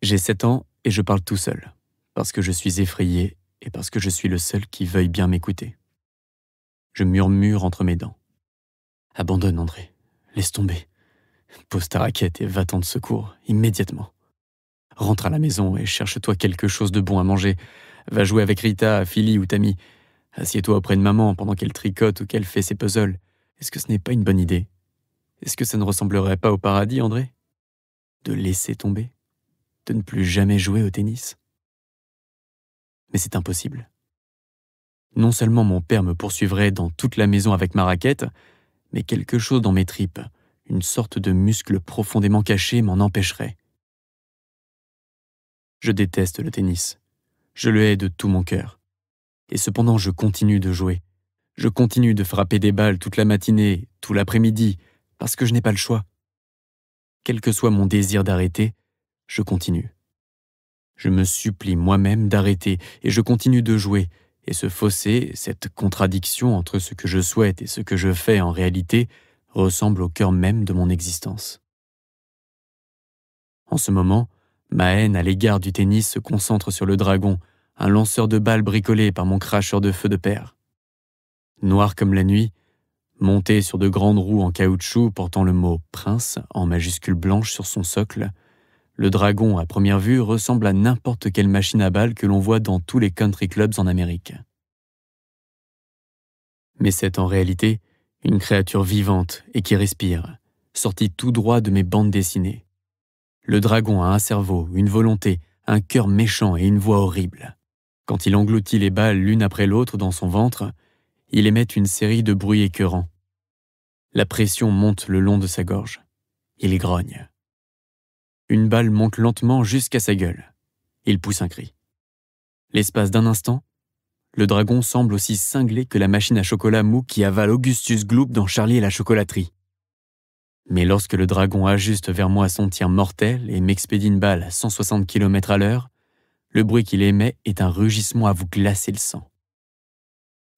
J'ai 7 ans et je parle tout seul, parce que je suis effrayé et parce que je suis le seul qui veuille bien m'écouter. Je murmure entre mes dents. Abandonne, André. Laisse tomber. Pose ta raquette et va-t'en de secours, immédiatement. Rentre à la maison et cherche-toi quelque chose de bon à manger. Va jouer avec Rita, Philly ou Tammy. Assieds-toi auprès de maman pendant qu'elle tricote ou qu'elle fait ses puzzles. Est-ce que ce n'est pas une bonne idée? Est-ce que ça ne ressemblerait pas au paradis, André? De laisser tomber? De ne plus jamais jouer au tennis? Mais c'est impossible. Non seulement mon père me poursuivrait dans toute la maison avec ma raquette, mais quelque chose dans mes tripes, une sorte de muscle profondément caché, m'en empêcherait. Je déteste le tennis. Je le hais de tout mon cœur. Et cependant, je continue de jouer. Je continue de frapper des balles toute la matinée, tout l'après-midi, parce que je n'ai pas le choix. Quel que soit mon désir d'arrêter, je continue. Je me supplie moi-même d'arrêter et je continue de jouer. Et ce fossé, cette contradiction entre ce que je souhaite et ce que je fais en réalité, ressemble au cœur même de mon existence. En ce moment, ma haine à l'égard du tennis se concentre sur le dragon, un lanceur de balles bricolé par mon cracheur de feu de père. Noir comme la nuit, monté sur de grandes roues en caoutchouc portant le mot « prince » en majuscule blanche sur son socle, le dragon, à première vue, ressemble à n'importe quelle machine à balles que l'on voit dans tous les country clubs en Amérique. Mais c'est en réalité une créature vivante et qui respire, sortie tout droit de mes bandes dessinées. Le dragon a un cerveau, une volonté, un cœur méchant et une voix horrible. Quand il engloutit les balles l'une après l'autre dans son ventre, il émet une série de bruits écœurants. La pression monte le long de sa gorge. Il grogne. Une balle monte lentement jusqu'à sa gueule. Il pousse un cri. L'espace d'un instant, le dragon semble aussi cinglé que la machine à chocolat mou qui avale Augustus Gloop dans Charlie et la chocolaterie. Mais lorsque le dragon ajuste vers moi son tir mortel et m'expédie une balle à 160 km/h, le bruit qu'il émet est un rugissement à vous glacer le sang.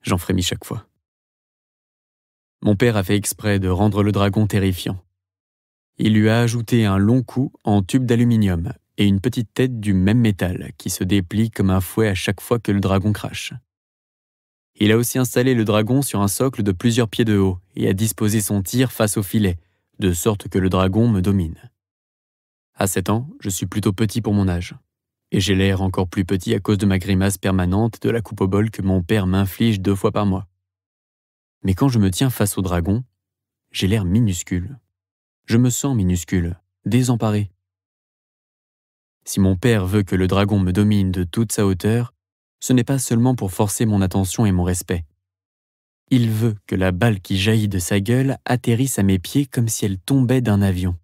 J'en frémis chaque fois. Mon père a fait exprès de rendre le dragon terrifiant. Il lui a ajouté un long cou en tube d'aluminium et une petite tête du même métal qui se déplie comme un fouet à chaque fois que le dragon crache. Il a aussi installé le dragon sur un socle de plusieurs pieds de haut et a disposé son tir face au filet, de sorte que le dragon me domine. À 7 ans, je suis plutôt petit pour mon âge. Et j'ai l'air encore plus petit à cause de ma grimace permanente de la coupe au bol que mon père m'inflige 2 fois par mois. Mais quand je me tiens face au dragon, j'ai l'air minuscule. Je me sens minuscule, désemparé. Si mon père veut que le dragon me domine de toute sa hauteur, ce n'est pas seulement pour forcer mon attention et mon respect. Il veut que la balle qui jaillit de sa gueule atterrisse à mes pieds comme si elle tombait d'un avion.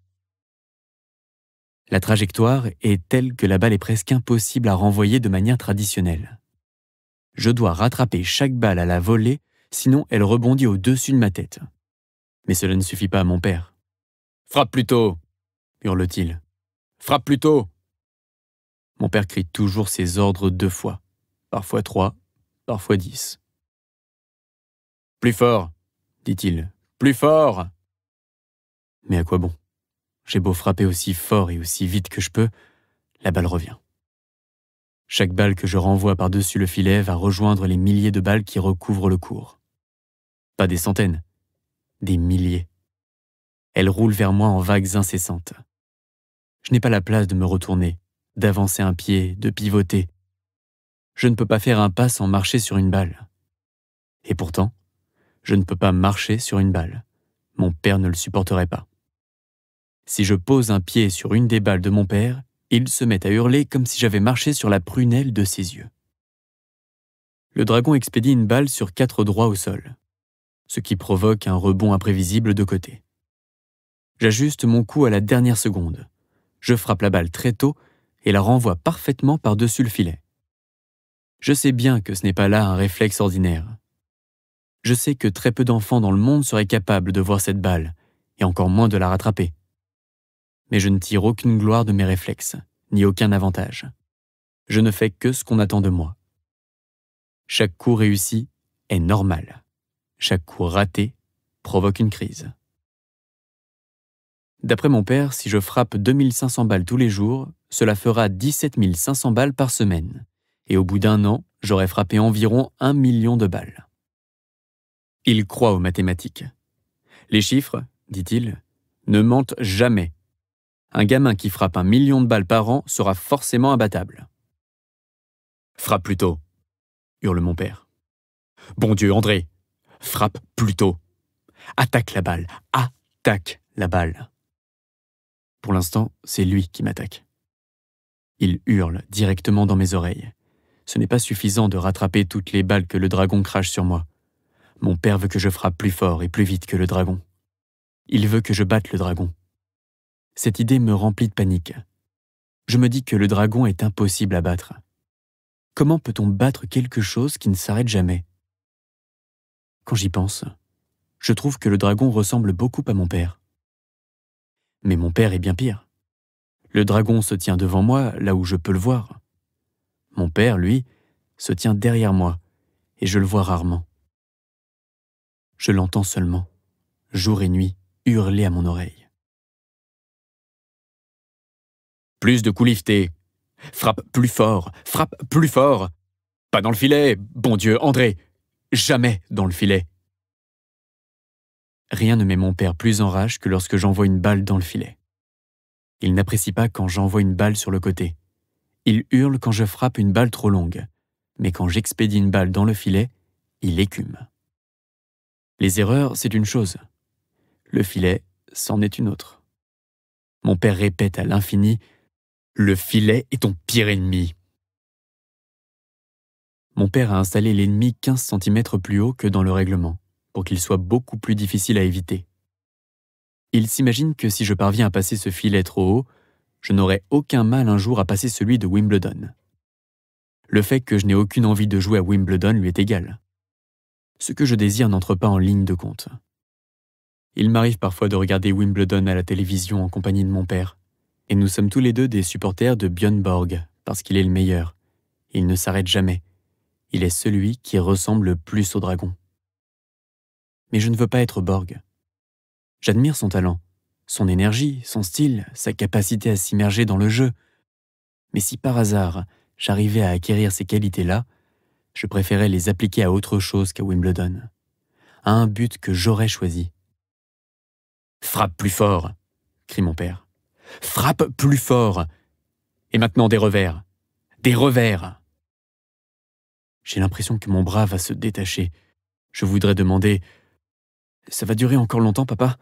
La trajectoire est telle que la balle est presque impossible à renvoyer de manière traditionnelle. Je dois rattraper chaque balle à la volée, sinon elle rebondit au-dessus de ma tête. Mais cela ne suffit pas à mon père. « Frappe plus tôt !» hurle-t-il. « Frappe plus tôt !» Mon père crie toujours ses ordres 2 fois, parfois 3, parfois 10. « Plus fort !» dit-il. « Plus fort !» Mais à quoi bon? J'ai beau frapper aussi fort et aussi vite que je peux, la balle revient. Chaque balle que je renvoie par-dessus le filet va rejoindre les milliers de balles qui recouvrent le court. Pas des centaines, des milliers. Elles roulent vers moi en vagues incessantes. Je n'ai pas la place de me retourner, d'avancer un pied, de pivoter. Je ne peux pas faire un pas sans marcher sur une balle. Et pourtant, je ne peux pas marcher sur une balle. Mon père ne le supporterait pas. Si je pose un pied sur une des balles de mon père, il se met à hurler comme si j'avais marché sur la prunelle de ses yeux. Le dragon expédie une balle sur 4 droits au sol, ce qui provoque un rebond imprévisible de côté. J'ajuste mon coup à la dernière seconde. Je frappe la balle très tôt et la renvoie parfaitement par-dessus le filet. Je sais bien que ce n'est pas là un réflexe ordinaire. Je sais que très peu d'enfants dans le monde seraient capables de voir cette balle, et encore moins de la rattraper. Mais je ne tire aucune gloire de mes réflexes, ni aucun avantage. Je ne fais que ce qu'on attend de moi. Chaque coup réussi est normal. Chaque coup raté provoque une crise. D'après mon père, si je frappe 2500 balles tous les jours, cela fera 17 500 balles par semaine. Et au bout d'un an, j'aurai frappé environ 1 million de balles. Il croit aux mathématiques. Les chiffres, dit-il, ne mentent jamais. Un gamin qui frappe 1 million de balles par an sera forcément imbattable. Frappe plus tôt, hurle mon père. Bon Dieu, André, frappe plus tôt. Attaque la balle, attaque la balle. Pour l'instant, c'est lui qui m'attaque. Il hurle directement dans mes oreilles. Ce n'est pas suffisant de rattraper toutes les balles que le dragon crache sur moi. Mon père veut que je frappe plus fort et plus vite que le dragon. Il veut que je batte le dragon. Cette idée me remplit de panique. Je me dis que le dragon est impossible à battre. Comment peut-on battre quelque chose qui ne s'arrête jamais? Quand j'y pense, je trouve que le dragon ressemble beaucoup à mon père. Mais mon père est bien pire. Le dragon se tient devant moi, là où je peux le voir. Mon père, lui, se tient derrière moi, et je le vois rarement. Je l'entends seulement, jour et nuit, hurler à mon oreille. Plus de coups liftés. Frappe plus fort, frappe plus fort. Pas dans le filet, bon Dieu, André, jamais dans le filet. Rien ne met mon père plus en rage que lorsque j'envoie une balle dans le filet. Il n'apprécie pas quand j'envoie une balle sur le côté. Il hurle quand je frappe une balle trop longue. Mais quand j'expédie une balle dans le filet, il écume. Les erreurs, c'est une chose. Le filet, c'en est une autre. Mon père répète à l'infini « Le filet est ton pire ennemi ». Mon père a installé l'ennemi 15 cm plus haut que dans le règlement, pour qu'il soit beaucoup plus difficile à éviter. Il s'imagine que si je parviens à passer ce filet trop haut, je n'aurai aucun mal un jour à passer celui de Wimbledon. Le fait que je n'ai aucune envie de jouer à Wimbledon lui est égal. Ce que je désire n'entre pas en ligne de compte. Il m'arrive parfois de regarder Wimbledon à la télévision en compagnie de mon père, et nous sommes tous les deux des supporters de Björn Borg, parce qu'il est le meilleur. Il ne s'arrête jamais. Il est celui qui ressemble le plus au dragon. Mais je ne veux pas être Borg. J'admire son talent, son énergie, son style, sa capacité à s'immerger dans le jeu. Mais si par hasard, j'arrivais à acquérir ces qualités-là, je préférais les appliquer à autre chose qu'à Wimbledon, à un but que j'aurais choisi. « Frappe plus fort !» crie mon père. « Frappe plus fort ! Et maintenant des revers ! Des revers !» J'ai l'impression que mon bras va se détacher. Je voudrais demander « Ça va durer encore longtemps, papa ?»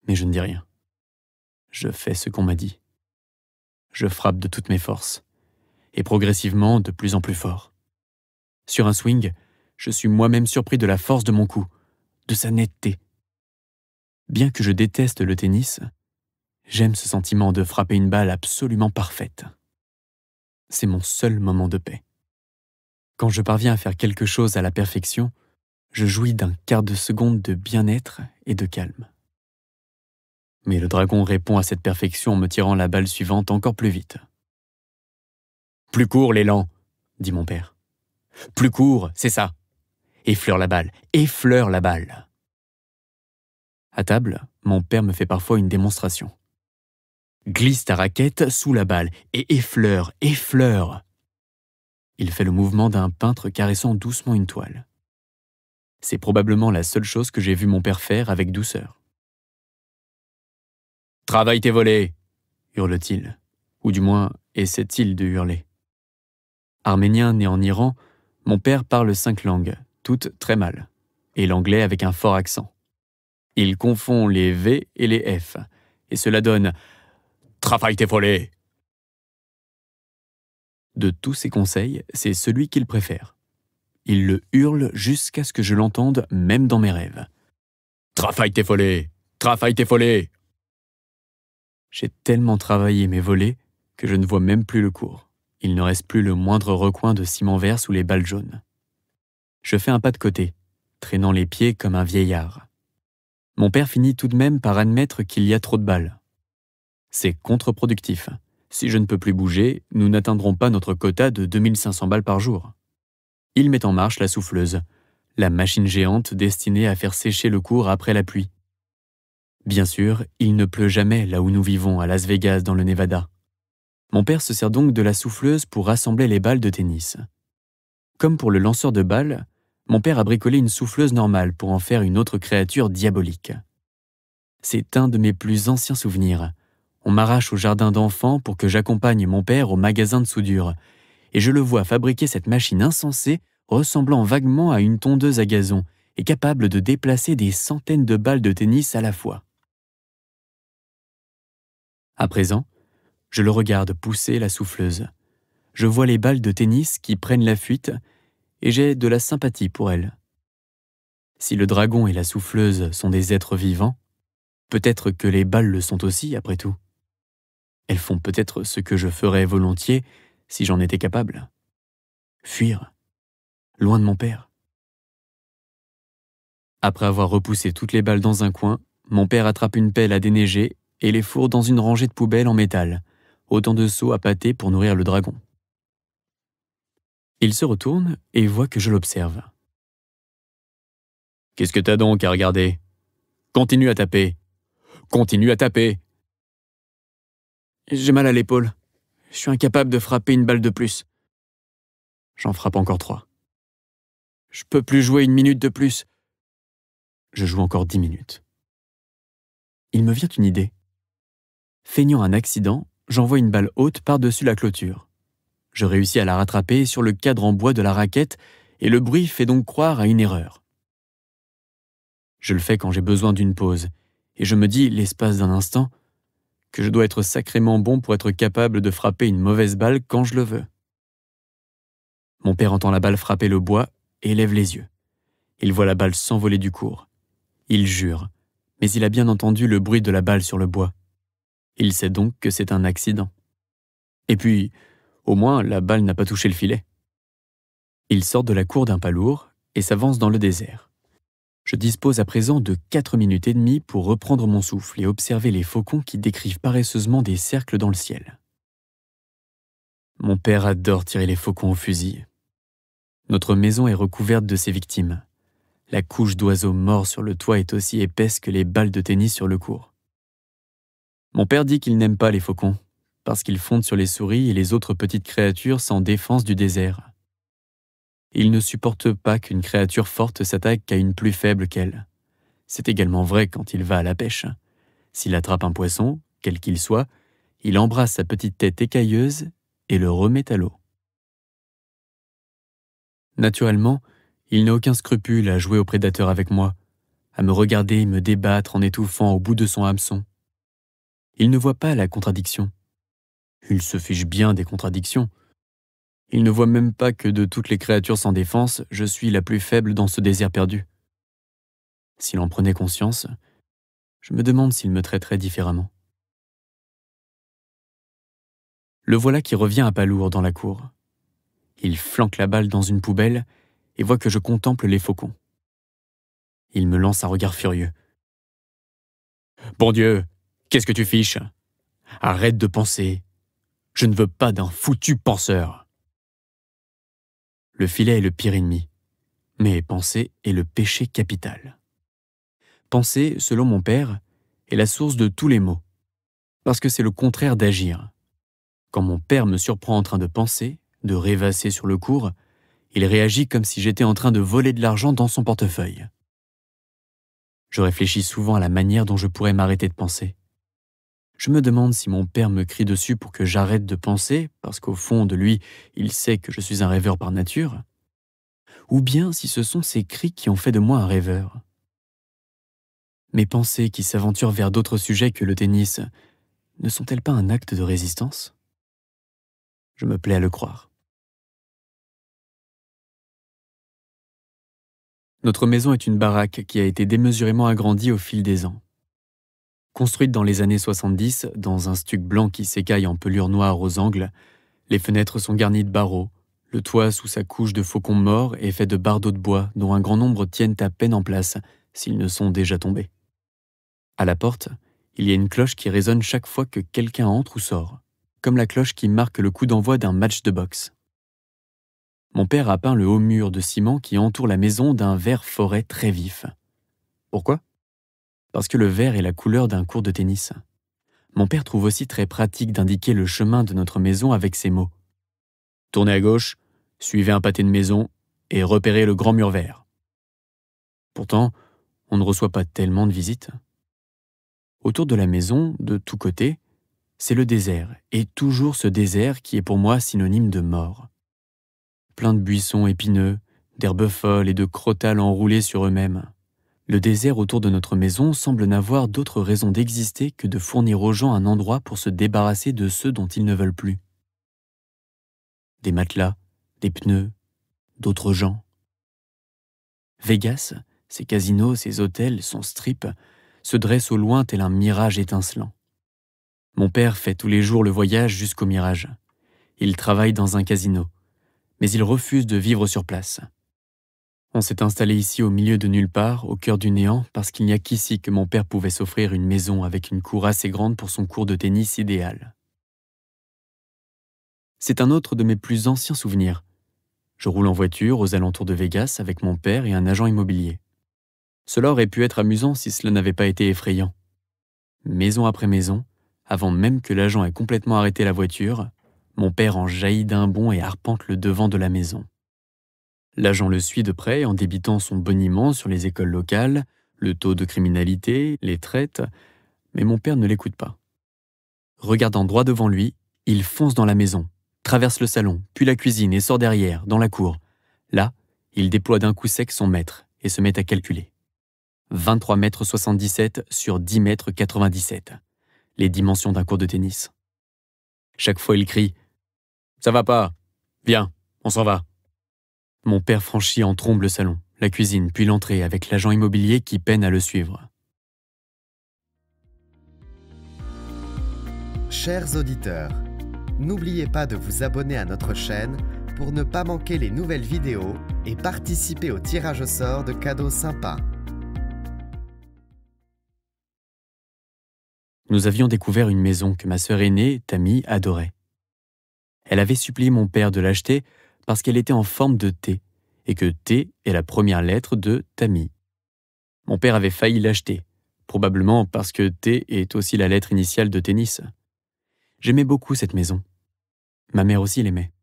Mais je ne dis rien. Je fais ce qu'on m'a dit. Je frappe de toutes mes forces, et progressivement de plus en plus fort. Sur un swing, je suis moi-même surpris de la force de mon coup, de sa netteté. Bien que je déteste le tennis, j'aime ce sentiment de frapper une balle absolument parfaite. C'est mon seul moment de paix. Quand je parviens à faire quelque chose à la perfection, je jouis d'un quart de seconde de bien-être et de calme. Mais le dragon répond à cette perfection en me tirant la balle suivante encore plus vite. « Plus court, l'élan !» dit mon père. « Plus court, c'est ça. Effleure la balle, effleure la balle. » À table, mon père me fait parfois une démonstration. « Glisse ta raquette sous la balle et effleure, effleure !» Il fait le mouvement d'un peintre caressant doucement une toile. C'est probablement la seule chose que j'ai vu mon père faire avec douceur. « Travaille tes volets !» hurle-t-il, ou du moins essaie-t-il de hurler. Arménien né en Iran, mon père parle 5 langues, toutes très mal, et l'anglais avec un fort accent. Il confond les V et les F, et cela donne « Travaille tes volets !» De tous ses conseils, c'est celui qu'il préfère. Il le hurle jusqu'à ce que je l'entende même dans mes rêves. « Travaille tes volets ! Travaille tes volets !» J'ai tellement travaillé mes volets que je ne vois même plus le cours. Il ne reste plus le moindre recoin de ciment vert sous les balles jaunes. Je fais un pas de côté, traînant les pieds comme un vieillard. Mon père finit tout de même par admettre qu'il y a trop de balles. C'est contre-productif. Si je ne peux plus bouger, nous n'atteindrons pas notre quota de 2500 balles par jour. Il met en marche la souffleuse, la machine géante destinée à faire sécher le cours après la pluie. Bien sûr, il ne pleut jamais là où nous vivons, à Las Vegas, dans le Nevada. Mon père se sert donc de la souffleuse pour rassembler les balles de tennis. Comme pour le lanceur de balles, mon père a bricolé une souffleuse normale pour en faire une autre créature diabolique. C'est un de mes plus anciens souvenirs. On m'arrache au jardin d'enfants pour que j'accompagne mon père au magasin de soudure, et je le vois fabriquer cette machine insensée ressemblant vaguement à une tondeuse à gazon et capable de déplacer des centaines de balles de tennis à la fois. À présent, je le regarde pousser la souffleuse. Je vois les balles de tennis qui prennent la fuite et j'ai de la sympathie pour elles. Si le dragon et la souffleuse sont des êtres vivants, peut-être que les balles le sont aussi, après tout. Elles font peut-être ce que je ferais volontiers si j'en étais capable. Fuir, loin de mon père. Après avoir repoussé toutes les balles dans un coin, mon père attrape une pelle à déneiger et les fourre dans une rangée de poubelles en métal, autant de seaux à pâté pour nourrir le dragon. Il se retourne et voit que je l'observe. « Qu'est-ce que t'as donc à regarder ? Continue à taper. Continue à taper. » J'ai mal à l'épaule. Je suis incapable de frapper une balle de plus. J'en frappe encore 3. Je peux plus jouer 1 minute de plus. Je joue encore 10 minutes. Il me vient une idée. Feignant un accident, j'envoie une balle haute par-dessus la clôture. Je réussis à la rattraper sur le cadre en bois de la raquette et le bruit fait donc croire à une erreur. Je le fais quand j'ai besoin d'une pause et je me dis, l'espace d'un instant, que je dois être sacrément bon pour être capable de frapper une mauvaise balle quand je le veux. Mon père entend la balle frapper le bois et lève les yeux. Il voit la balle s'envoler du cours. Il jure, mais il a bien entendu le bruit de la balle sur le bois. Il sait donc que c'est un accident. Et puis, au moins, la balle n'a pas touché le filet. Il sort de la cour d'un pas lourd et s'avance dans le désert. Je dispose à présent de 4 minutes et demie pour reprendre mon souffle et observer les faucons qui décrivent paresseusement des cercles dans le ciel. Mon père adore tirer les faucons au fusil. Notre maison est recouverte de ses victimes. La couche d'oiseaux morts sur le toit est aussi épaisse que les balles de tennis sur le cours. Mon père dit qu'il n'aime pas les faucons, parce qu'ils fondent sur les souris et les autres petites créatures sans défense du désert. Il ne supporte pas qu'une créature forte s'attaque à une plus faible qu'elle. C'est également vrai quand il va à la pêche. S'il attrape un poisson, quel qu'il soit, il embrasse sa petite tête écailleuse et le remet à l'eau. Naturellement, il n'a aucun scrupule à jouer au prédateur avec moi, à me regarder me débattre en étouffant au bout de son hameçon. Il ne voit pas la contradiction. Il se fiche bien des contradictions. Il ne voit même pas que de toutes les créatures sans défense, je suis la plus faible dans ce désert perdu. S'il en prenait conscience, je me demande s'il me traiterait différemment. Le voilà qui revient à pas lourd dans la cour. Il flanque la balle dans une poubelle et voit que je contemple les faucons. Il me lance un regard furieux. « Bon Dieu, qu'est-ce que tu fiches ? Arrête de penser. Je ne veux pas d'un foutu penseur. » Le filet est le pire ennemi, mais penser est le péché capital. Penser, selon mon père, est la source de tous les maux, parce que c'est le contraire d'agir. Quand mon père me surprend en train de penser, de rêvasser sur le cours, il réagit comme si j'étais en train de voler de l'argent dans son portefeuille. Je réfléchis souvent à la manière dont je pourrais m'arrêter de penser. Je me demande si mon père me crie dessus pour que j'arrête de penser, parce qu'au fond de lui, il sait que je suis un rêveur par nature, ou bien si ce sont ces cris qui ont fait de moi un rêveur. Mes pensées qui s'aventurent vers d'autres sujets que le tennis, ne sont-elles pas un acte de résistance ? Je me plais à le croire. Notre maison est une baraque qui a été démesurément agrandie au fil des ans. Construite dans les années 70, dans un stuc blanc qui s'écaille en pelure noire aux angles, les fenêtres sont garnies de barreaux, le toit sous sa couche de faucons morts est fait de bardeaux de bois dont un grand nombre tiennent à peine en place, s'ils ne sont déjà tombés. À la porte, il y a une cloche qui résonne chaque fois que quelqu'un entre ou sort, comme la cloche qui marque le coup d'envoi d'un match de boxe. Mon père a peint le haut mur de ciment qui entoure la maison d'un vert forêt très vif. Pourquoi ? Parce que le vert est la couleur d'un court de tennis. Mon père trouve aussi très pratique d'indiquer le chemin de notre maison avec ces mots. Tournez à gauche, suivez un pâté de maison et repérez le grand mur vert. Pourtant, on ne reçoit pas tellement de visites. Autour de la maison, de tous côtés, c'est le désert, et toujours ce désert qui est pour moi synonyme de mort. Plein de buissons épineux, d'herbes folles et de crotales enroulées sur eux-mêmes. Le désert autour de notre maison semble n'avoir d'autre raison d'exister que de fournir aux gens un endroit pour se débarrasser de ceux dont ils ne veulent plus. Des matelas, des pneus, d'autres gens. Vegas, ses casinos, ses hôtels, son strip, se dressent au loin tel un mirage étincelant. Mon père fait tous les jours le voyage jusqu'au mirage. Il travaille dans un casino, mais il refuse de vivre sur place. On s'est installé ici au milieu de nulle part, au cœur du néant, parce qu'il n'y a qu'ici que mon père pouvait s'offrir une maison avec une cour assez grande pour son cours de tennis idéal. C'est un autre de mes plus anciens souvenirs. Je roule en voiture aux alentours de Vegas avec mon père et un agent immobilier. Cela aurait pu être amusant si cela n'avait pas été effrayant. Maison après maison, avant même que l'agent ait complètement arrêté la voiture, mon père en jaillit d'un bond et arpente le devant de la maison. L'agent le suit de près en débitant son boniment sur les écoles locales, le taux de criminalité, les traites, mais mon père ne l'écoute pas. Regardant droit devant lui, il fonce dans la maison, traverse le salon, puis la cuisine et sort derrière, dans la cour. Là, il déploie d'un coup sec son mètre et se met à calculer. 23,77 m sur 10,97 m. Les dimensions d'un court de tennis. Chaque fois, il crie « Ça va pas, viens, on s'en va ». Mon père franchit en trombe le salon, la cuisine, puis l'entrée avec l'agent immobilier qui peine à le suivre. Chers auditeurs, n'oubliez pas de vous abonner à notre chaîne pour ne pas manquer les nouvelles vidéos et participer au tirage au sort de cadeaux sympas. Nous avions découvert une maison que ma sœur aînée, Tammy, adorait. Elle avait supplié mon père de l'acheter parce qu'elle était en forme de T, et que T est la première lettre de Tammy. Mon père avait failli l'acheter, probablement parce que T est aussi la lettre initiale de tennis. J'aimais beaucoup cette maison. Ma mère aussi l'aimait.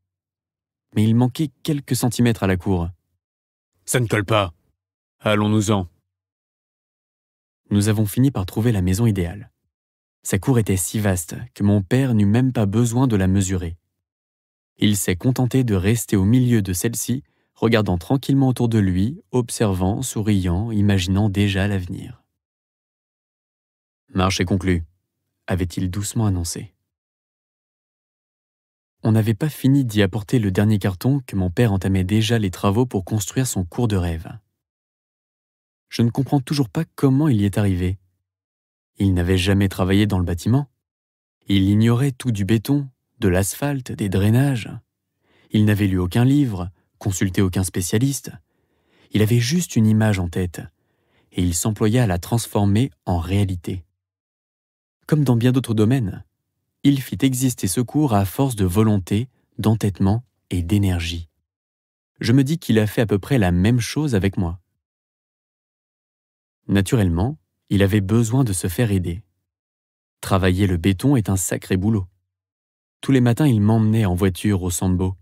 Mais il manquait quelques centimètres à la cour. « Ça ne colle pas. Allons-nous-en. » Nous avons fini par trouver la maison idéale. Sa cour était si vaste que mon père n'eut même pas besoin de la mesurer. Il s'est contenté de rester au milieu de celle-ci, regardant tranquillement autour de lui, observant, souriant, imaginant déjà l'avenir. « Marché conclu », avait-il doucement annoncé. On n'avait pas fini d'y apporter le dernier carton que mon père entamait déjà les travaux pour construire son cours de rêve. Je ne comprends toujours pas comment il y est arrivé. Il n'avait jamais travaillé dans le bâtiment. Il ignorait tout du béton, de l'asphalte, des drainages. Il n'avait lu aucun livre, consulté aucun spécialiste. Il avait juste une image en tête, et il s'employait à la transformer en réalité. Comme dans bien d'autres domaines, il fit exister ce cours à force de volonté, d'entêtement et d'énergie. Je me dis qu'il a fait à peu près la même chose avec moi. Naturellement, il avait besoin de se faire aider. Travailler le béton est un sacré boulot. Tous les matins, il m'emmenait en voiture au Sambo,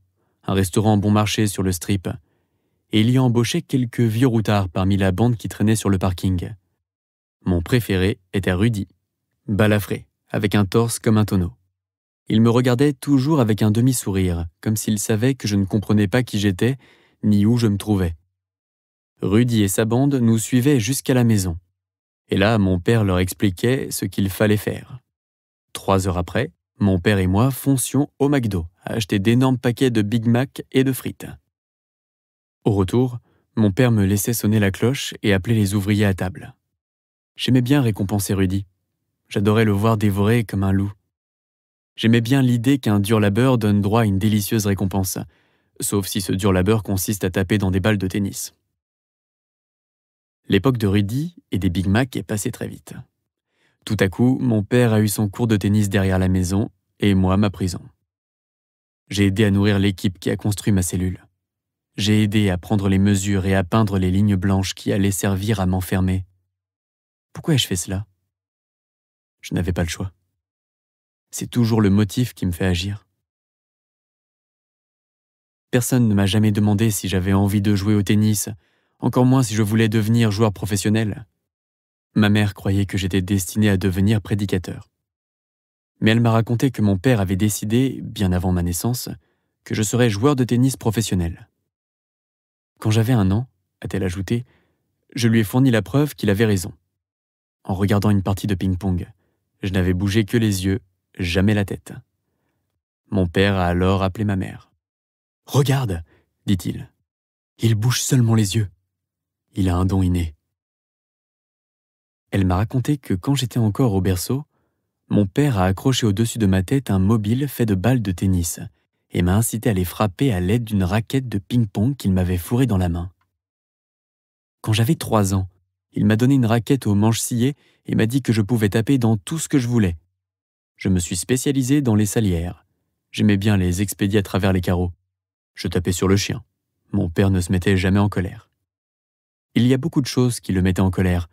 un restaurant bon marché sur le strip, et il y embauchait quelques vieux routards parmi la bande qui traînait sur le parking. Mon préféré était Rudy, balafré, avec un torse comme un tonneau. Il me regardait toujours avec un demi-sourire, comme s'il savait que je ne comprenais pas qui j'étais, ni où je me trouvais. Rudy et sa bande nous suivaient jusqu'à la maison. Et là, mon père leur expliquait ce qu'il fallait faire. 3 heures après, mon père et moi foncions au McDo à acheter d'énormes paquets de Big Mac et de frites. Au retour, mon père me laissait sonner la cloche et appeler les ouvriers à table. J'aimais bien récompenser Rudy. J'adorais le voir dévorer comme un loup. J'aimais bien l'idée qu'un dur labeur donne droit à une délicieuse récompense, sauf si ce dur labeur consiste à taper dans des balles de tennis. L'époque de Rudy et des Big Mac est passée très vite. Tout à coup, mon père a eu son cours de tennis derrière la maison et moi ma prison. J'ai aidé à nourrir l'équipe qui a construit ma cellule. J'ai aidé à prendre les mesures et à peindre les lignes blanches qui allaient servir à m'enfermer. Pourquoi ai-je fait cela? Je n'avais pas le choix. C'est toujours le motif qui me fait agir. Personne ne m'a jamais demandé si j'avais envie de jouer au tennis, encore moins si je voulais devenir joueur professionnel. Ma mère croyait que j'étais destiné à devenir prédicateur. Mais elle m'a raconté que mon père avait décidé, bien avant ma naissance, que je serais joueur de tennis professionnel. Quand j'avais 1 an, a-t-elle ajouté, je lui ai fourni la preuve qu'il avait raison. En regardant une partie de ping-pong, je n'avais bougé que les yeux, jamais la tête. Mon père a alors appelé ma mère. « Regarde !» dit-il. « Il bouge seulement les yeux. Il a un don inné. » Elle m'a raconté que quand j'étais encore au berceau, mon père a accroché au-dessus de ma tête un mobile fait de balles de tennis et m'a incité à les frapper à l'aide d'une raquette de ping-pong qu'il m'avait fourrée dans la main. Quand j'avais 3 ans, il m'a donné une raquette aux manches sciées et m'a dit que je pouvais taper dans tout ce que je voulais. Je me suis spécialisé dans les salières. J'aimais bien les expédier à travers les carreaux. Je tapais sur le chien. Mon père ne se mettait jamais en colère. Il y a beaucoup de choses qui le mettaient en colère,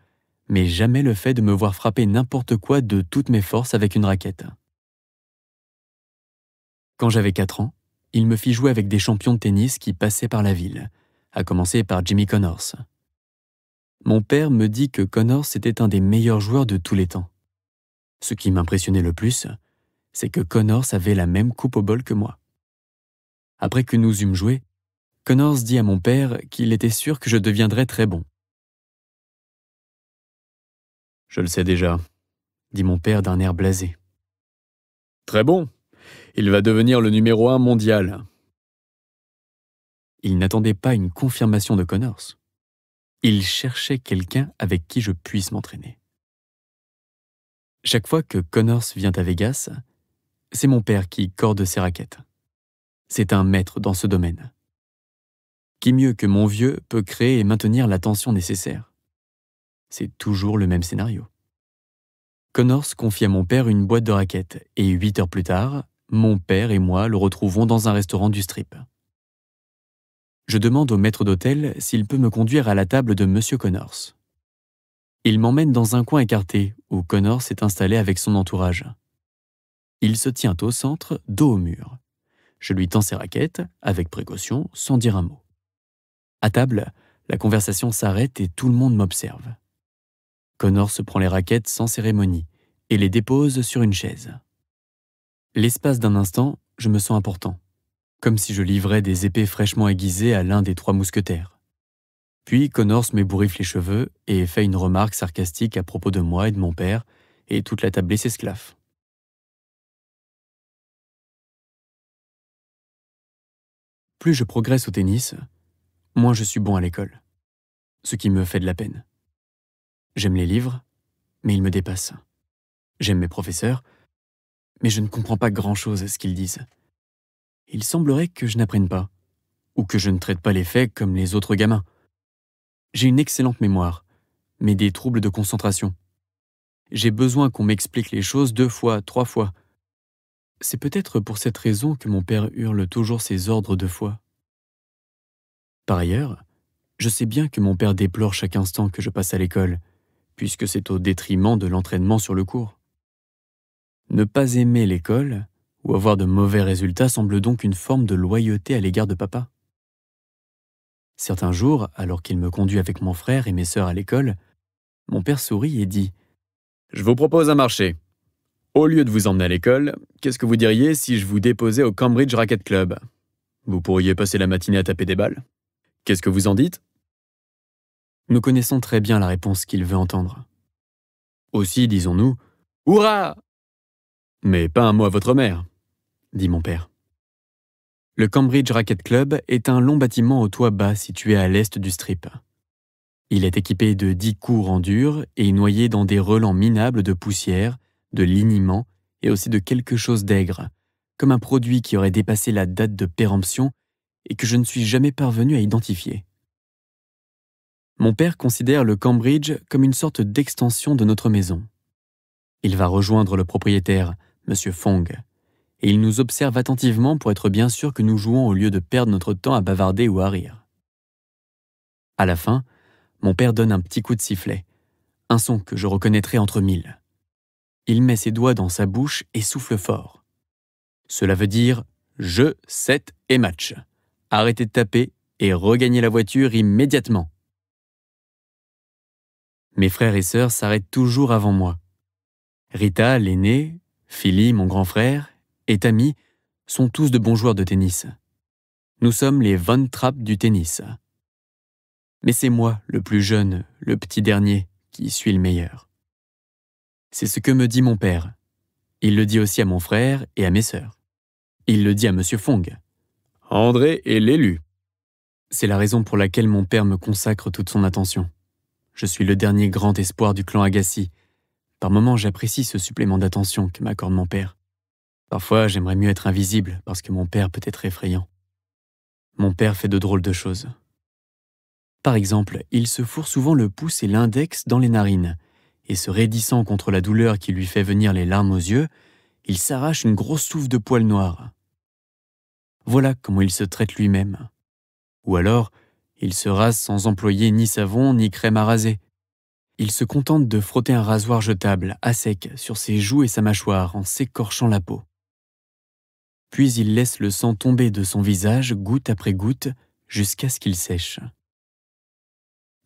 mais jamais le fait de me voir frapper n'importe quoi de toutes mes forces avec une raquette. Quand j'avais 4 ans, il me fit jouer avec des champions de tennis qui passaient par la ville, à commencer par Jimmy Connors. Mon père me dit que Connors était un des meilleurs joueurs de tous les temps. Ce qui m'impressionnait le plus, c'est que Connors avait la même coupe au bol que moi. Après que nous eûmes joué, Connors dit à mon père qu'il était sûr que je deviendrais très bon. « Je le sais déjà », dit mon père d'un air blasé. « Très bon. Il va devenir le numéro 1 mondial. » Il n'attendait pas une confirmation de Connors. Il cherchait quelqu'un avec qui je puisse m'entraîner. Chaque fois que Connors vient à Vegas, c'est mon père qui corde ses raquettes. C'est un maître dans ce domaine. Qui mieux que mon vieux peut créer et maintenir l'attention nécessaire? C'est toujours le même scénario. Connors confie à mon père une boîte de raquettes et 8 heures plus tard, mon père et moi le retrouvons dans un restaurant du Strip. Je demande au maître d'hôtel s'il peut me conduire à la table de Monsieur Connors. Il m'emmène dans un coin écarté où Connors s'est installé avec son entourage. Il se tient au centre, dos au mur. Je lui tends ses raquettes, avec précaution, sans dire un mot. À table, la conversation s'arrête et tout le monde m'observe. Connors se prend les raquettes sans cérémonie et les dépose sur une chaise. L'espace d'un instant, je me sens important, comme si je livrais des épées fraîchement aiguisées à l'un des 3 mousquetaires. Puis Connors m'ébouriffe les cheveux et fait une remarque sarcastique à propos de moi et de mon père, et toute la tablée s'esclaffe. Plus je progresse au tennis, moins je suis bon à l'école, ce qui me fait de la peine. J'aime les livres, mais ils me dépassent. J'aime mes professeurs, mais je ne comprends pas grand-chose à ce qu'ils disent. Il semblerait que je n'apprenne pas, ou que je ne traite pas les faits comme les autres gamins. J'ai une excellente mémoire, mais des troubles de concentration. J'ai besoin qu'on m'explique les choses 2 fois, 3 fois. C'est peut-être pour cette raison que mon père hurle toujours ses ordres 2 fois. Par ailleurs, je sais bien que mon père déplore chaque instant que je passe à l'école, puisque c'est au détriment de l'entraînement sur le cours. Ne pas aimer l'école ou avoir de mauvais résultats semble donc une forme de loyauté à l'égard de papa. Certains jours, alors qu'il me conduit avec mon frère et mes sœurs à l'école, mon père sourit et dit « Je vous propose un marché. Au lieu de vous emmener à l'école, qu'est-ce que vous diriez si je vous déposais au Cambridge Racquet Club? Vous pourriez passer la matinée à taper des balles. Qu'est-ce que vous en dites ?» Nous connaissons très bien la réponse qu'il veut entendre. Aussi, disons-nous « Hurrah !» Mais pas un mot à votre mère, dit mon père. Le Cambridge Racquet Club est un long bâtiment au toit bas situé à l'est du Strip. Il est équipé de 10 cours en dur et noyé dans des relents minables de poussière, de liniment et aussi de quelque chose d'aigre, comme un produit qui aurait dépassé la date de péremption et que je ne suis jamais parvenu à identifier. Mon père considère le Cambridge comme une sorte d'extension de notre maison. Il va rejoindre le propriétaire, M. Fong, et il nous observe attentivement pour être bien sûr que nous jouons au lieu de perdre notre temps à bavarder ou à rire. À la fin, mon père donne un petit coup de sifflet, un son que je reconnaîtrai entre 1000. il met ses doigts dans sa bouche et souffle fort. Cela veut dire « jeu, set et match ». Arrêtez de taper et regagnez la voiture immédiatement. Mes frères et sœurs s'arrêtent toujours avant moi. Rita, l'aînée, Philly, mon grand frère, et Tammy sont tous de bons joueurs de tennis. Nous sommes les Von Trapp du tennis. Mais c'est moi, le plus jeune, le petit dernier, qui suis le meilleur. C'est ce que me dit mon père. Il le dit aussi à mon frère et à mes sœurs. Il le dit à Monsieur Fong. André est l'élu. C'est la raison pour laquelle mon père me consacre toute son attention. Je suis le dernier grand espoir du clan Agassi. Par moments, j'apprécie ce supplément d'attention que m'accorde mon père. Parfois, j'aimerais mieux être invisible parce que mon père peut être effrayant. Mon père fait de drôles de choses. Par exemple, il se fourre souvent le pouce et l'index dans les narines, et se raidissant contre la douleur qui lui fait venir les larmes aux yeux, il s'arrache une grosse touffe de poils noirs. Voilà comment il se traite lui-même. Ou alors, il se rase sans employer ni savon ni crème à raser. Il se contente de frotter un rasoir jetable à sec sur ses joues et sa mâchoire en s'écorchant la peau. Puis il laisse le sang tomber de son visage goutte après goutte jusqu'à ce qu'il sèche.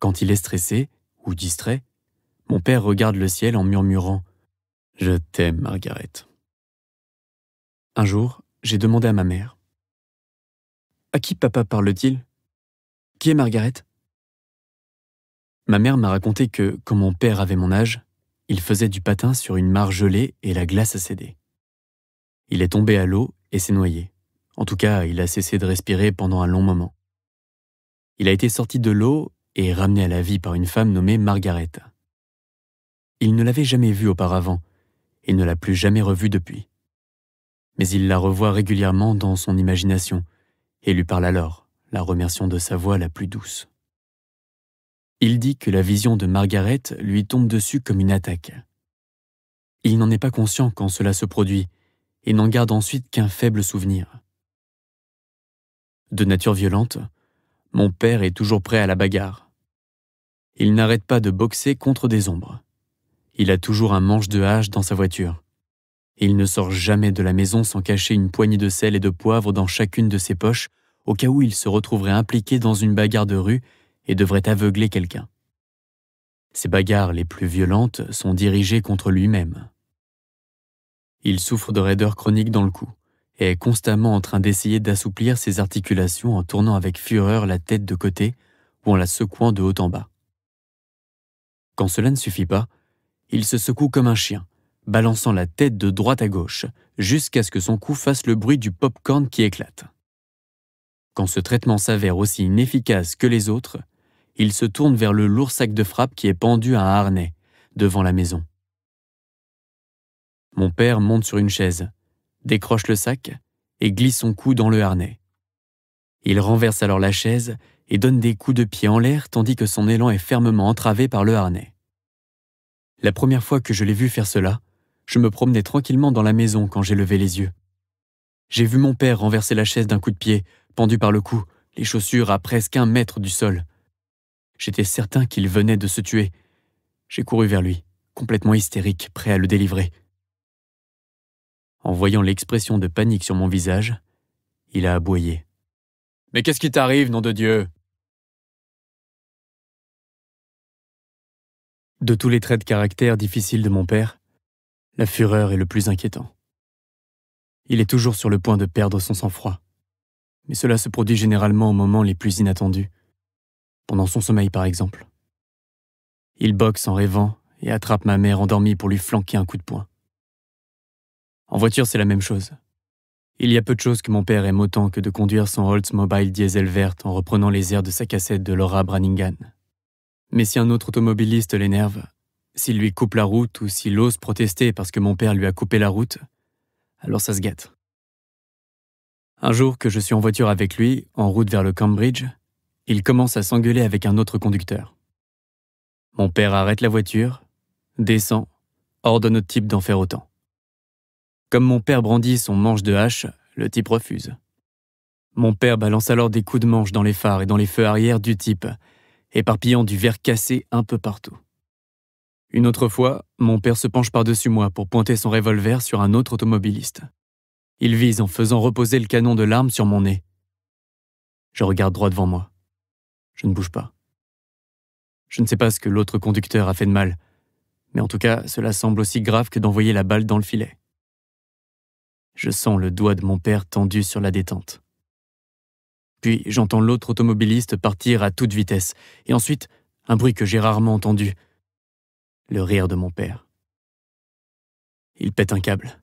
Quand il est stressé ou distrait, mon père regarde le ciel en murmurant « Je t'aime, Margaret ». Un jour, j'ai demandé à ma mère « À qui papa parle-t-il ? Qui est Margaret ?» Ma mère m'a raconté que, quand mon père avait mon âge, il faisait du patin sur une mare gelée et la glace a cédé. Il est tombé à l'eau et s'est noyé. En tout cas, il a cessé de respirer pendant un long moment. Il a été sorti de l'eau et ramené à la vie par une femme nommée Margaret. Il ne l'avait jamais vue auparavant et ne l'a plus jamais revue depuis. Mais il la revoit régulièrement dans son imagination et lui parle alors, la remerciant de sa voix la plus douce. Il dit que la vision de Margaret lui tombe dessus comme une attaque. Il n'en est pas conscient quand cela se produit et n'en garde ensuite qu'un faible souvenir. De nature violente, mon père est toujours prêt à la bagarre. Il n'arrête pas de boxer contre des ombres. Il a toujours un manche de hache dans sa voiture. Il ne sort jamais de la maison sans cacher une poignée de sel et de poivre dans chacune de ses poches, au cas où il se retrouverait impliqué dans une bagarre de rue et devrait aveugler quelqu'un. Ces bagarres les plus violentes sont dirigées contre lui-même. Il souffre de raideur chronique dans le cou et est constamment en train d'essayer d'assouplir ses articulations en tournant avec fureur la tête de côté ou en la secouant de haut en bas. Quand cela ne suffit pas, il se secoue comme un chien, balançant la tête de droite à gauche, jusqu'à ce que son cou fasse le bruit du pop-corn qui éclate. Quand ce traitement s'avère aussi inefficace que les autres, il se tourne vers le lourd sac de frappe qui est pendu à un harnais, devant la maison. Mon père monte sur une chaise, décroche le sac et glisse son cou dans le harnais. Il renverse alors la chaise et donne des coups de pied en l'air tandis que son élan est fermement entravé par le harnais. La première fois que je l'ai vu faire cela, je me promenais tranquillement dans la maison quand j'ai levé les yeux. J'ai vu mon père renverser la chaise d'un coup de pied, pendu par le cou, les chaussures à presque 1 mètre du sol. J'étais certain qu'il venait de se tuer. J'ai couru vers lui, complètement hystérique, prêt à le délivrer. En voyant l'expression de panique sur mon visage, il a aboyé. « Mais qu'est-ce qui t'arrive, nom de Dieu ?» De tous les traits de caractère difficiles de mon père, la fureur est le plus inquiétant. Il est toujours sur le point de perdre son sang-froid. Mais cela se produit généralement aux moments les plus inattendus. Pendant son sommeil, par exemple. Il boxe en rêvant et attrape ma mère endormie pour lui flanquer un coup de poing. En voiture, c'est la même chose. Il y a peu de choses que mon père aime autant que de conduire son Oldsmobile diesel verte en reprenant les airs de sa cassette de Laura Branigan. Mais si un autre automobiliste l'énerve, s'il lui coupe la route ou s'il ose protester parce que mon père lui a coupé la route, alors ça se gâte. Un jour que je suis en voiture avec lui, en route vers le Cambridge, il commence à s'engueuler avec un autre conducteur. Mon père arrête la voiture, descend, ordonne au type d'en faire autant. Comme mon père brandit son manche de hache, le type refuse. Mon père balance alors des coups de manche dans les phares et dans les feux arrière du type, éparpillant du verre cassé un peu partout. Une autre fois, mon père se penche par-dessus moi pour pointer son revolver sur un autre automobiliste. Il vise en faisant reposer le canon de l'arme sur mon nez. Je regarde droit devant moi. Je ne bouge pas. Je ne sais pas ce que l'autre conducteur a fait de mal, mais en tout cas, cela semble aussi grave que d'envoyer la balle dans le filet. Je sens le doigt de mon père tendu sur la détente. Puis j'entends l'autre automobiliste partir à toute vitesse, et ensuite, un bruit que j'ai rarement entendu. Le rire de mon père. Il pète un câble.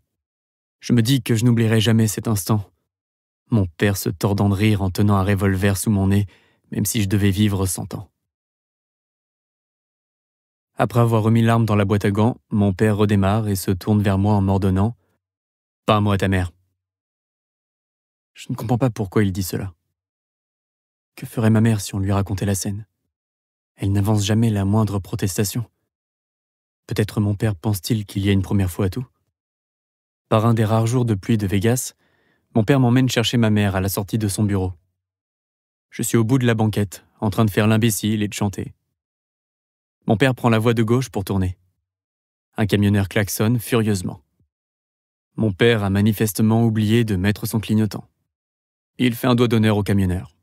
Je me dis que je n'oublierai jamais cet instant. Mon père se tordant de rire en tenant un revolver sous mon nez, même si je devais vivre 100 ans. Après avoir remis l'arme dans la boîte à gants, mon père redémarre et se tourne vers moi en m'ordonnant « Pas un mot à ta mère ». Je ne comprends pas pourquoi il dit cela. Que ferait ma mère si on lui racontait la scène? Elle n'avance jamais la moindre protestation. Peut-être mon père pense-t-il qu'il y a une première fois à tout? Par un des rares jours de pluie de Vegas, mon père m'emmène chercher ma mère à la sortie de son bureau. Je suis au bout de la banquette, en train de faire l'imbécile et de chanter. Mon père prend la voie de gauche pour tourner. Un camionneur klaxonne furieusement. Mon père a manifestement oublié de mettre son clignotant. Il fait un doigt d'honneur au camionneur.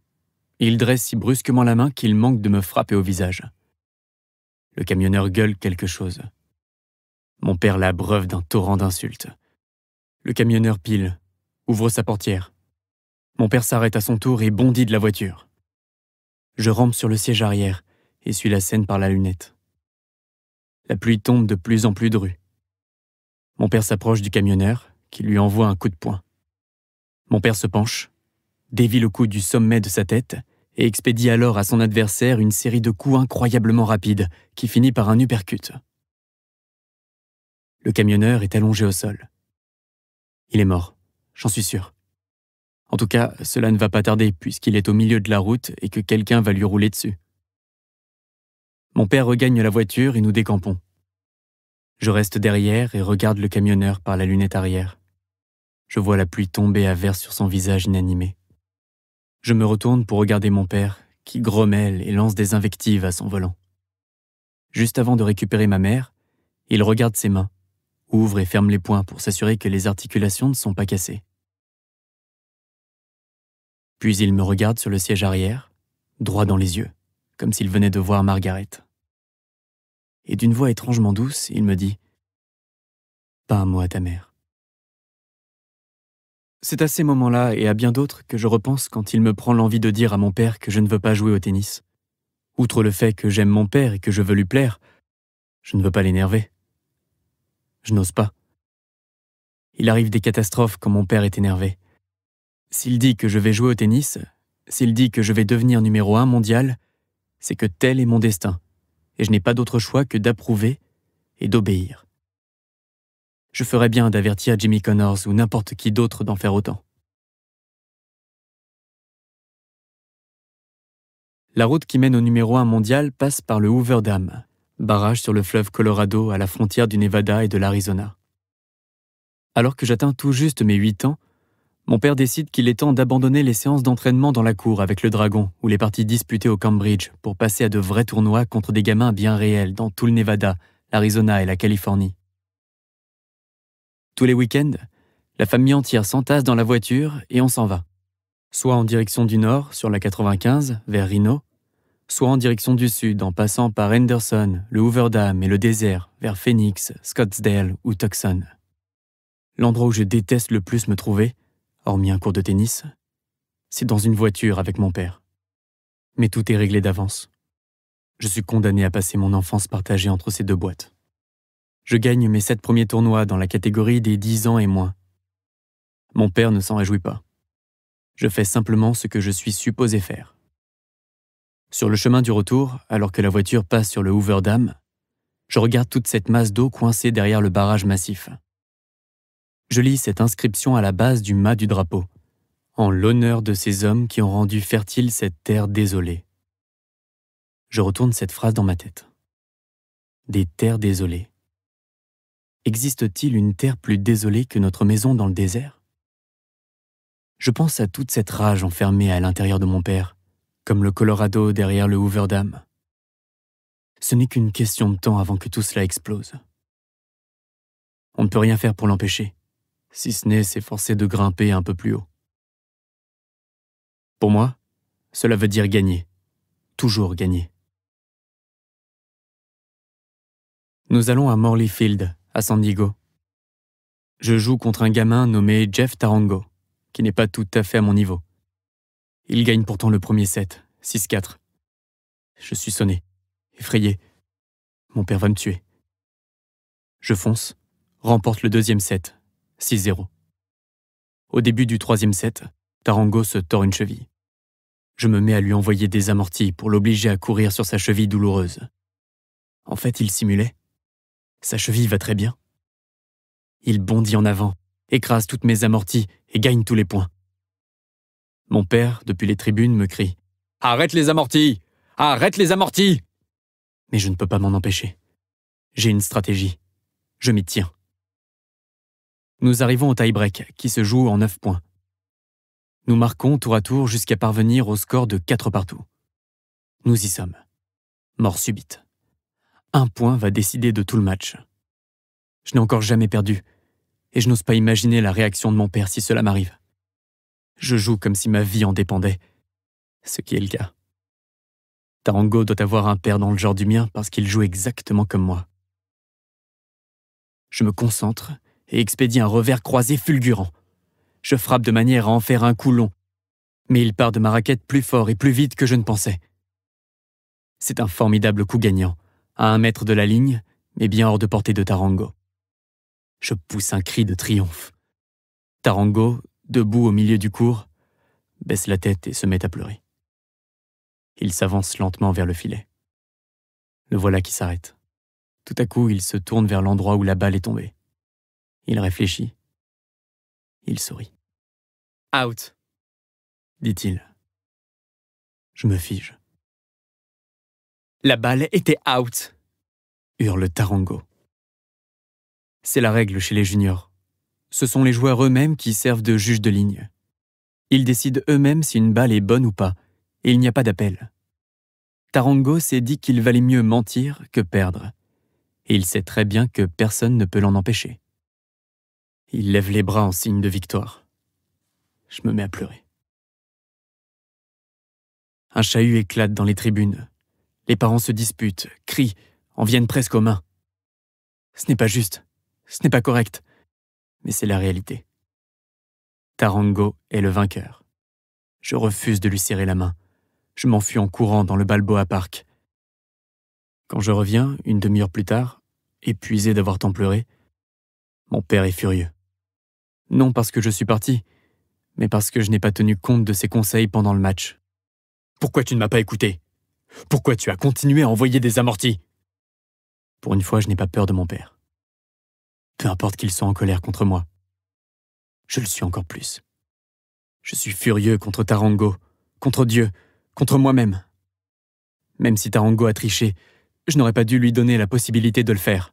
Il dresse si brusquement la main qu'il manque de me frapper au visage. Le camionneur gueule quelque chose. Mon père l'abreuve d'un torrent d'insultes. Le camionneur pile, ouvre sa portière. Mon père s'arrête à son tour et bondit de la voiture. Je rampe sur le siège arrière et suis la scène par la lunette. La pluie tombe de plus en plus drue. Mon père s'approche du camionneur, qui lui envoie un coup de poing. Mon père se penche, dévie le coup du sommet de sa tête et expédie alors à son adversaire une série de coups incroyablement rapides qui finit par un uppercut. Le camionneur est allongé au sol. Il est mort, j'en suis sûr. En tout cas, cela ne va pas tarder puisqu'il est au milieu de la route et que quelqu'un va lui rouler dessus. Mon père regagne la voiture et nous décampons. Je reste derrière et regarde le camionneur par la lunette arrière. Je vois la pluie tomber à verre sur son visage inanimé. Je me retourne pour regarder mon père, qui grommelle et lance des invectives à son volant. Juste avant de récupérer ma mère, il regarde ses mains, ouvre et ferme les poings pour s'assurer que les articulations ne sont pas cassées. Puis il me regarde sur le siège arrière, droit dans les yeux, comme s'il venait de voir Margaret. Et d'une voix étrangement douce, il me dit « Pas un mot à ta mère ». C'est à ces moments-là et à bien d'autres que je repense quand il me prend l'envie de dire à mon père que je ne veux pas jouer au tennis. Outre le fait que j'aime mon père et que je veux lui plaire, je ne veux pas l'énerver. Je n'ose pas. Il arrive des catastrophes quand mon père est énervé. S'il dit que je vais jouer au tennis, s'il dit que je vais devenir numéro 1 mondial, c'est que tel est mon destin, et je n'ai pas d'autre choix que d'approuver et d'obéir. Je ferais bien d'avertir Jimmy Connors ou n'importe qui d'autre d'en faire autant. La route qui mène au numéro 1 mondial passe par le Hoover Dam, barrage sur le fleuve Colorado à la frontière du Nevada et de l'Arizona. Alors que j'atteins tout juste mes 8 ans, mon père décide qu'il est temps d'abandonner les séances d'entraînement dans la cour avec le Dragon ou les parties disputées au Cambridge pour passer à de vrais tournois contre des gamins bien réels dans tout le Nevada, l'Arizona et la Californie. Tous les week-ends, la famille entière s'entasse dans la voiture et on s'en va. Soit en direction du nord, sur la 95, vers Reno, soit en direction du sud, en passant par Henderson, le Hoover Dam et le désert, vers Phoenix, Scottsdale ou Tucson. L'endroit où je déteste le plus me trouver, hormis un cours de tennis, c'est dans une voiture avec mon père. Mais tout est réglé d'avance. Je suis condamné à passer mon enfance partagée entre ces deux boîtes. Je gagne mes 7 premiers tournois dans la catégorie des 10 ans et moins. Mon père ne s'en réjouit pas. Je fais simplement ce que je suis supposé faire. Sur le chemin du retour, alors que la voiture passe sur le Hoover Dam, je regarde toute cette masse d'eau coincée derrière le barrage massif. Je lis cette inscription à la base du mât du drapeau, en l'honneur de ces hommes qui ont rendu fertile cette terre désolée. Je retourne cette phrase dans ma tête. Des terres désolées. Existe-t-il une terre plus désolée que notre maison dans le désert? Je pense à toute cette rage enfermée à l'intérieur de mon père, comme le Colorado derrière le Hoover Dam. Ce n'est qu'une question de temps avant que tout cela explose. On ne peut rien faire pour l'empêcher, si ce n'est s'efforcer de grimper un peu plus haut. Pour moi, cela veut dire gagner. Toujours gagner. Nous allons à Morley Field, à San Diego. Je joue contre un gamin nommé Jeff Tarango, qui n'est pas tout à fait à mon niveau. Il gagne pourtant le premier set, 6-4. Je suis sonné, effrayé. Mon père va me tuer. Je fonce, remporte le deuxième set, 6-0. Au début du troisième set, Tarango se tord une cheville. Je me mets à lui envoyer des amortis pour l'obliger à courir sur sa cheville douloureuse. En fait, il simulait. Sa cheville va très bien. Il bondit en avant, écrase toutes mes amortis et gagne tous les points. Mon père, depuis les tribunes, me crie « Arrête les amortis! Arrête les amortis !» Mais je ne peux pas m'en empêcher. J'ai une stratégie. Je m'y tiens. Nous arrivons au tie-break, qui se joue en 9 points. Nous marquons tour à tour jusqu'à parvenir au score de 4-partout. Nous y sommes. Mort subite. Un point va décider de tout le match. Je n'ai encore jamais perdu, et je n'ose pas imaginer la réaction de mon père si cela m'arrive. Je joue comme si ma vie en dépendait, ce qui est le cas. Tarango doit avoir un père dans le genre du mien parce qu'il joue exactement comme moi. Je me concentre et expédie un revers croisé fulgurant. Je frappe de manière à en faire un coup long, mais il part de ma raquette plus fort et plus vite que je ne pensais. C'est un formidable coup gagnant, à 1 mètre de la ligne, mais bien hors de portée de Tarango. Je pousse un cri de triomphe. Tarango, debout au milieu du court, baisse la tête et se met à pleurer. Il s'avance lentement vers le filet. Le voilà qui s'arrête. Tout à coup, il se tourne vers l'endroit où la balle est tombée. Il réfléchit. Il sourit. « Out !» dit-il. Je me fige. « La balle était out !» hurle Tarango. C'est la règle chez les juniors. Ce sont les joueurs eux-mêmes qui servent de juges de ligne. Ils décident eux-mêmes si une balle est bonne ou pas, et il n'y a pas d'appel. Tarango s'est dit qu'il valait mieux mentir que perdre, et il sait très bien que personne ne peut l'en empêcher. Il lève les bras en signe de victoire. Je me mets à pleurer. Un chahut éclate dans les tribunes. Les parents se disputent, crient, en viennent presque aux mains. Ce n'est pas juste, ce n'est pas correct, mais c'est la réalité. Tarango est le vainqueur. Je refuse de lui serrer la main. Je m'enfuis en courant dans le Balboa Park. Quand je reviens, une demi-heure plus tard, épuisé d'avoir tant pleuré, mon père est furieux. Non parce que je suis parti, mais parce que je n'ai pas tenu compte de ses conseils pendant le match. « Pourquoi tu ne m'as pas écouté ? Pourquoi tu as continué à envoyer des amortis ?» Pour une fois, je n'ai pas peur de mon père. Peu importe qu'il soit en colère contre moi. Je le suis encore plus. Je suis furieux contre Tarango, contre Dieu, contre moi-même. Même si Tarango a triché, je n'aurais pas dû lui donner la possibilité de le faire.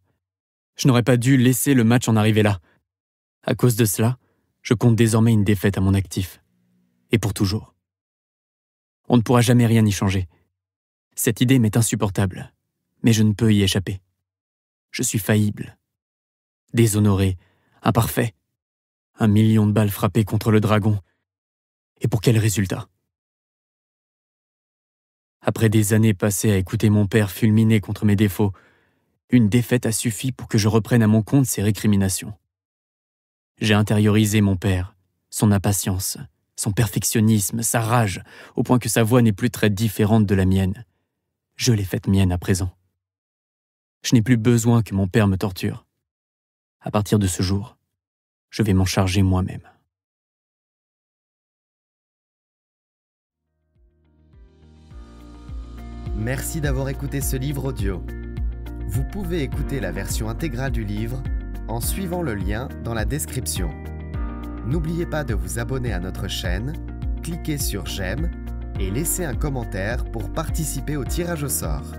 Je n'aurais pas dû laisser le match en arriver là. À cause de cela, je compte désormais une défaite à mon actif. Et pour toujours. On ne pourra jamais rien y changer. Cette idée m'est insupportable, mais je ne peux y échapper. Je suis faillible. Déshonoré, imparfait. 1 million de balles frappées contre le dragon. Et pour quel résultat ? Après des années passées à écouter mon père fulminer contre mes défauts, une défaite a suffi pour que je reprenne à mon compte ses récriminations. J'ai intériorisé mon père, son impatience, son perfectionnisme, sa rage, au point que sa voix n'est plus très différente de la mienne. Je l'ai faite mienne à présent. Je n'ai plus besoin que mon père me torture. À partir de ce jour, je vais m'en charger moi-même. Merci d'avoir écouté ce livre audio. Vous pouvez écouter la version intégrale du livre en suivant le lien dans la description. N'oubliez pas de vous abonner à notre chaîne, cliquez sur j'aime et laissez un commentaire pour participer au tirage au sort.